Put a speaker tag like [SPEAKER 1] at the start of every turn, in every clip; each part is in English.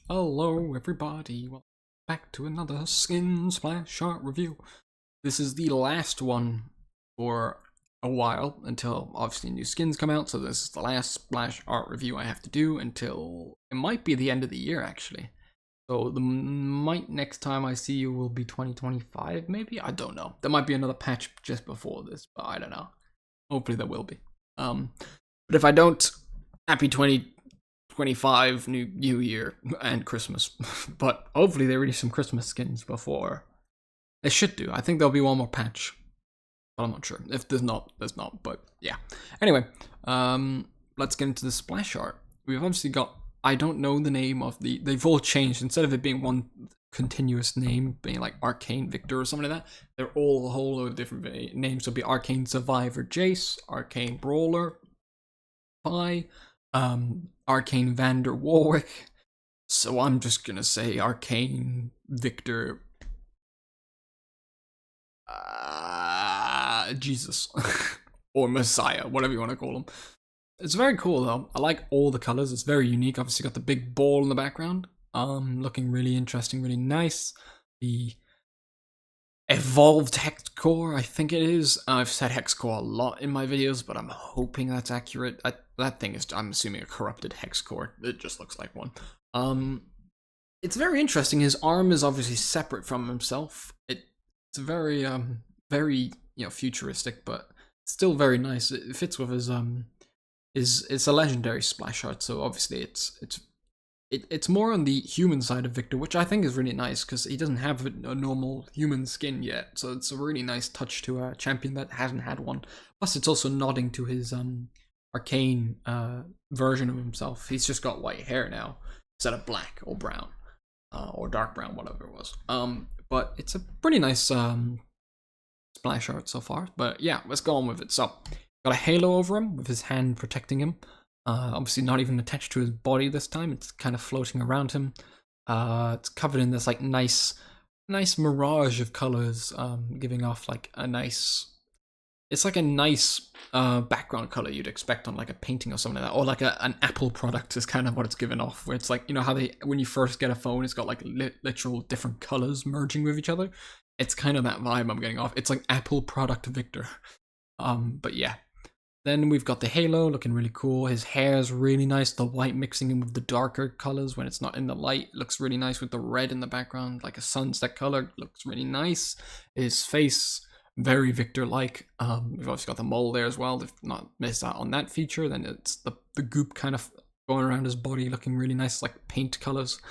[SPEAKER 1] Hello everybody, welcome back to another Skin Splash Art review. This is the last one for a while, until obviously new skins come out, so this is the last Splash Art review I have to do until, it might be the end of the year actually. So the next time I see you will be 2025 maybe? I don't know. There might be another patch just before this, but I don't know. Hopefully there will be. But if I don't, happy 2025 new year and Christmas. But hopefully they release some Christmas skins before. They should do. I think there'll be one more patch, but I'm not sure. If there's not, there's not. But yeah. Anyway, let's get into the splash art. We've obviously got. I don't know the name of the. They've all changed. Instead of it being one continuous name, being like Arcane Victor or something like that, they're all a whole load of different names. So it'll be Arcane Survivor Jace, Arcane Brawler, Vi, Arcane Vander Warwick. So I'm just gonna say Arcane Victor. Jesus. Or Messiah, whatever you want to call him. It's very cool though. I like all the colors. It's very unique. Obviously got the big ball in the background. Looking really interesting, really nice. The evolved hex core, I think it is. I've said hex core a lot in my videos, but I'm hoping that's accurate. That thing is, I'm assuming, a corrupted hex core. It just looks like one. It's very interesting. His arm is obviously separate from himself. It's very futuristic, but still very nice. It fits with his it's a legendary splash art, so obviously it's more on the human side of Victor, which I think is really nice because he doesn't have a normal human skin yet. So it's a really nice touch to a champion that hasn't had one. Plus, it's also nodding to his arcane version of himself. He's just got white hair now instead of black or brown or dark brown, whatever it was. But it's a pretty nice splash art so far. But yeah, let's go on with it. So got a halo over him with his hand protecting him. Obviously not even attached to his body this time. It's kind of floating around him. It's covered in this like nice mirage of colors, giving off like a nice. It's like a nice background color you'd expect on like a painting or something like that, or like an Apple product is kind of what it's given off. Where it's like, you know how when you first get a phone, it's got like literal different colors merging with each other. It's kind of that vibe I'm getting off. It's like Apple product Victor. But yeah. Then we've got the halo looking really cool. His hair is really nice. The white mixing in with the darker colors when it's not in the light looks really nice with the red in the background, like a sunset color. Looks really nice. His face, very Victor-like. We've also got the mole there as well. If not missed out on that feature, then it's the goop kind of going around his body, looking really nice, like paint colors.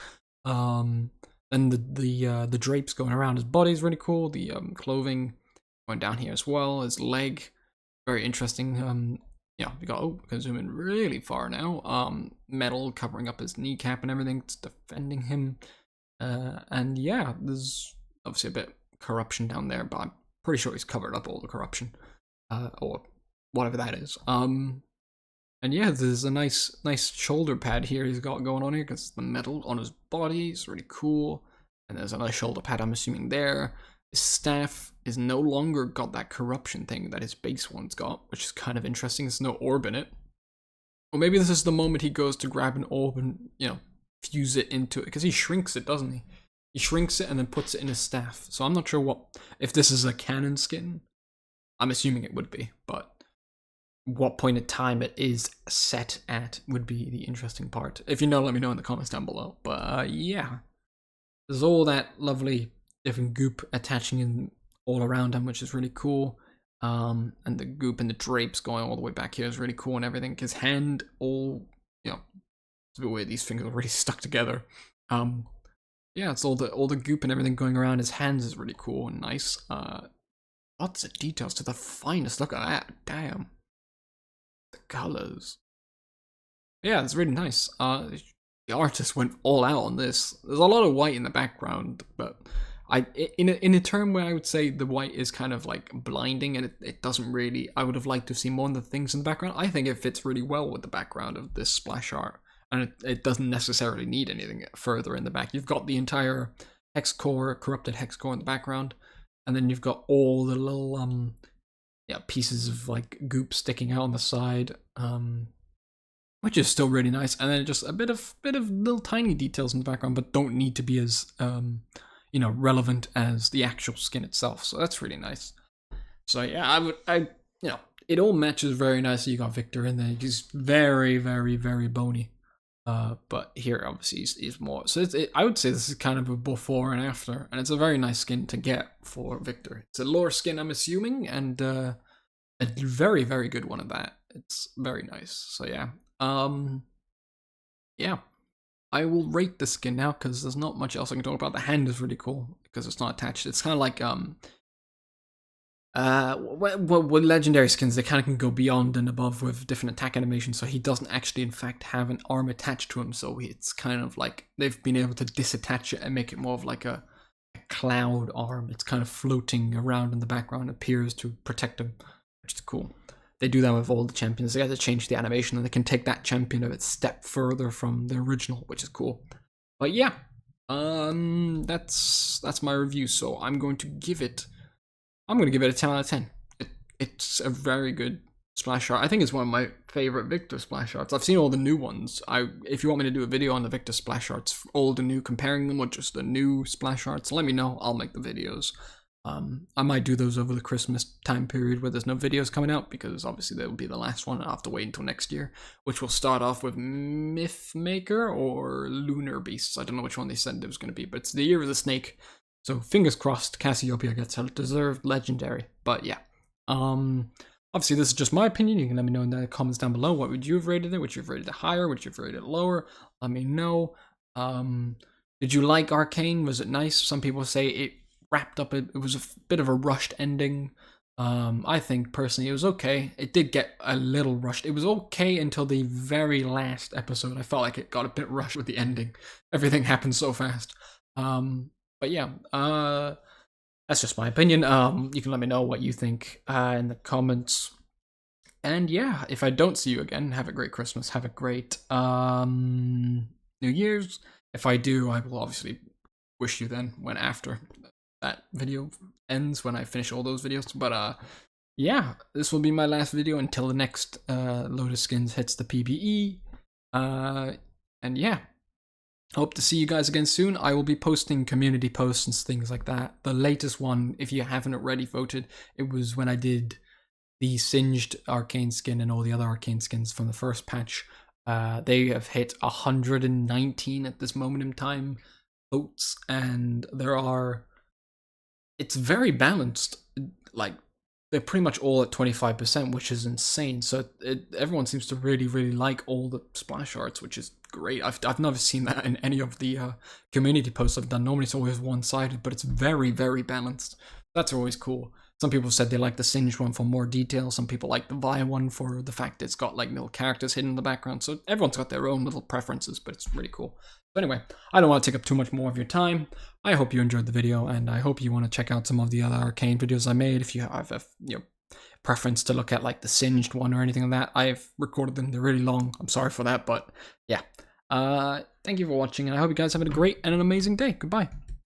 [SPEAKER 1] Then the drapes going around his body is really cool. The clothing going down here as well. His leg. Very interesting. We can zoom in really far now. Metal covering up his kneecap and everything. It's defending him. And yeah, there's obviously a bit corruption down there, but I'm pretty sure he's covered up all the corruption. Or whatever that is. And yeah, there's a nice shoulder pad here he's got going on here because the metal on his body is really cool. And there's a nice shoulder pad, I'm assuming, there. His staff is no longer got that corruption thing that his base one's got, which is kind of interesting. There's no orb in it. Or maybe this is the moment he goes to grab an orb and, fuse it into it. Because he shrinks it, doesn't he? He shrinks it and then puts it in his staff. So I'm not sure if this is a canon skin. I'm assuming it would be, but what point in time it is set at would be the interesting part. If you know, let me know in the comments down below. But yeah, there's all that lovely different goop attaching in all around him, which is really cool. And the goop and the drapes going all the way back here is really cool and everything. His hand it's a bit weird, these fingers are really stuck together. Yeah, it's all the goop and everything going around his hands is really cool and nice. Lots of details to the finest. Look at that. Damn. The colors. Yeah, it's really nice. The artist went all out on this. There's a lot of white in the background, but in a term where I would say the white is kind of like blinding and it doesn't really, I would have liked to see more of the things in the background. I think it fits really well with the background of this splash art, and it doesn't necessarily need anything further in the back. You've got the entire hex core, corrupted hex core in the background, and then you've got all the little pieces of like goop sticking out on the side. which is still really nice. And then just a bit of little tiny details in the background, but don't need to be as relevant as the actual skin itself. So that's really nice. So yeah, it all matches very nicely. You got Viktor in there. He's very, very, very bony. But here, obviously, he's more. So I would say this is kind of a before and after, and it's a very nice skin to get for Viktor. It's a lore skin, I'm assuming, and a very, very good one at that. It's very nice. So yeah, yeah. I will rate the skin now because there's not much else I can talk about. The hand is really cool because it's not attached. It's kind of like with legendary skins, they kind of can go beyond and above with different attack animations, so he doesn't actually in fact have an arm attached to him, so it's kind of like they've been able to disattach it and make it more of like a cloud arm. It's kind of floating around in the background, appears to protect him, which is cool. They do that with all the champions. They got to change the animation and they can take that champion a step further from the original, which is cool. But yeah, that's my review, so I'm going to give it a 10 out of 10. It's a very good splash art. I think it's one of my favorite Viktor splash arts. I've seen all the new ones. If you want me to do a video on the Viktor splash arts, old and new, comparing them with just the new splash arts, let me know. I'll make the videos. I might do those over the Christmas time period where there's no videos coming out, because obviously that will be the last one. I'll have to wait until next year, which will start off with Mythmaker or Lunar Beasts. I don't know which one they said it was going to be, but it's the Year of the Snake. So fingers crossed Cassiopeia gets a deserved legendary. But yeah, obviously this is just my opinion. You can let me know in the comments down below. What would you have rated it? Would you have rated it higher? Would you have rated it lower? Let me know. Did you like Arcane? Was it nice? Some people say it wrapped up. It was a bit of a rushed ending. I think personally it was okay. It did get a little rushed. It was okay until the very last episode. I felt like it got a bit rushed with the ending. Everything happened so fast. But yeah, that's just my opinion. You can let me know what you think in the comments. And yeah, if I don't see you again, have a great Christmas. Have a great New Year's. If I do, I will obviously wish you then when after that video ends, when I finish all those videos. But yeah, this will be my last video until the next Lotus Skins hits the PBE. And yeah. Hope to see you guys again soon. I will be posting community posts and things like that. The latest one, if you haven't already voted, it was when I did the Singed Arcane skin and all the other Arcane skins from the first patch. They have hit 119 at this moment in time votes, and it's very balanced. Like, they're pretty much all at 25%, which is insane. So everyone seems to really, really like all the splash arts, which is great. I've never seen that in any of the community posts I've done. Normally it's always one-sided, but it's very, very balanced. That's always cool. Some people said they like the Singed one for more detail. Some people like the Vi one for the fact it's got like little characters hidden in the background. So everyone's got their own little preferences, but it's really cool. But anyway, I don't want to take up too much more of your time. I hope you enjoyed the video, and I hope you want to check out some of the other Arcane videos I made. If you have a preference to look at like the Singed one or anything like that, I've recorded them. They're really long. I'm sorry for that, but yeah. Thank you for watching, and I hope you guys have a great and an amazing day. Goodbye.